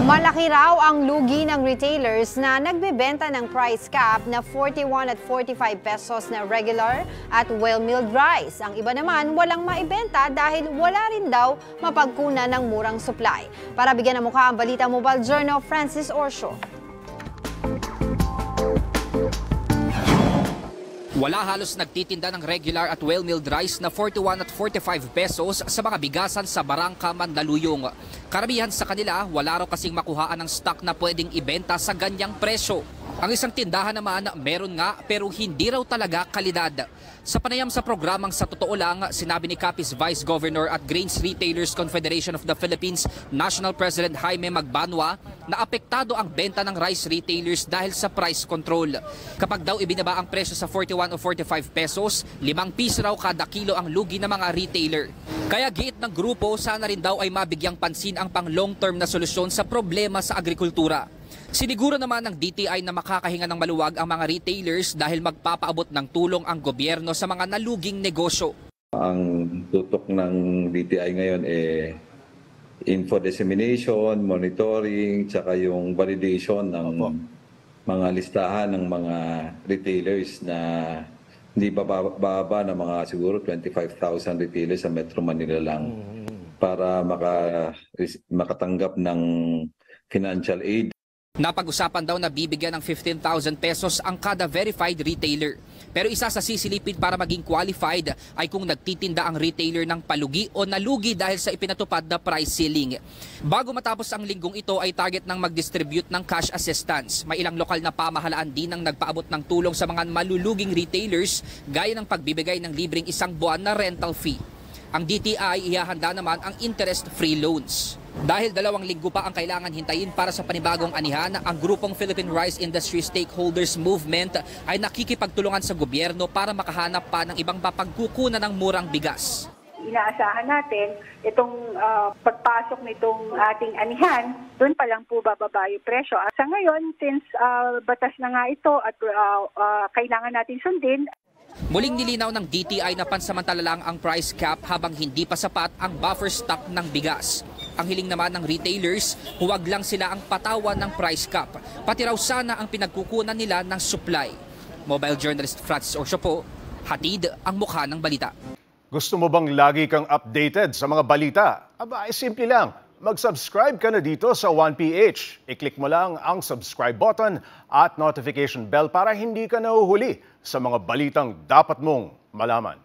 Malaki raw ang lugi ng retailers na nagbebenta ng price cap na 41 at 45 pesos na regular at well-milled rice. Ang iba naman walang maibenta dahil wala rin daw mapagkunan ng murang supply. Para bigyan ng mukha ang Balita Mobile Journal, Francis Orsio. Wala halos nagtitinda ng regular at well-milled rice na 41 at 45 pesos sa mga bigasan sa Barangka, Mandaluyong. Karamihan sa kanila, wala raw kasing makuhaan ng stock na pwedeng ibenta sa ganyang presyo. Ang isang tindahan naman, meron nga pero hindi raw talaga kalidad. Sa panayam sa programang Sa Totoo Lang, sinabi ni Capiz Vice Governor at Grains Retailers Confederation of the Philippines National President Jaime Magbanua na apektado ang benta ng rice retailers dahil sa price control. Kapag daw ibinaba ang presyo sa 41 o 45 pesos, 5 piso raw kada kilo ang lugi ng mga retailer. Kaya giit ng grupo, sana rin daw ay mabigyang pansin ang pang long-term na solusyon sa problema sa agrikultura. Siniguro naman ng DTI na makakahinga ng maluwag ang mga retailers dahil magpapaabot ng tulong ang gobyerno sa mga naluging negosyo. Ang tutok ng DTI ngayon info dissemination, monitoring, tsaka yung validation ng mga listahan ng mga retailers na hindi bababa na mga siguro 25,000 retailers sa Metro Manila lang para makatanggap ng financial aid. Napag-usapan daw na bibigyan ng 15,000 pesos ang kada verified retailer. Pero isa sa sisilipin para maging qualified ay kung nagtitinda ang retailer ng palugi o nalugi dahil sa ipinatupad na price ceiling. Bago matapos ang linggong ito ay target ng mag-distribute ng cash assistance. May ilang lokal na pamahalaan din ang nagpaabot ng tulong sa mga maluluging retailers gaya ng pagbibigay ng libreng 1 buwan na rental fee. Ang DTI ihahanda naman ang interest-free loans. Dahil 2 linggo pa ang kailangan hintayin para sa panibagong anihan, ang grupong Philippine Rice Industry Stakeholders Movement ay nakikipagtulungan sa gobyerno para makahanap pa ng ibang mapagkukunan ng murang bigas. Inaasahan natin itong pagpasok nitong ating anihan, doon pa lang po bababa yung presyo. Sa ngayon, since batas na nga ito at kailangan natin sundin, muling nilinaw ng DTI na pansamantala lang ang price cap habang hindi pa sapat ang buffer stock ng bigas. Ang hiling naman ng retailers, huwag lang sila ang patawan ng price cap. Pati raw sana ang pinagkukunan nila ng supply. Mobile journalist Francis Orsio po, hatid ang mukha ng balita. Gusto mo bang lagi kang updated sa mga balita? Aba, simple lang. Mag-subscribe ka na dito sa 1PH. I-click mo lang ang subscribe button at notification bell para hindi ka nahuhuli sa mga balitang dapat mong malaman.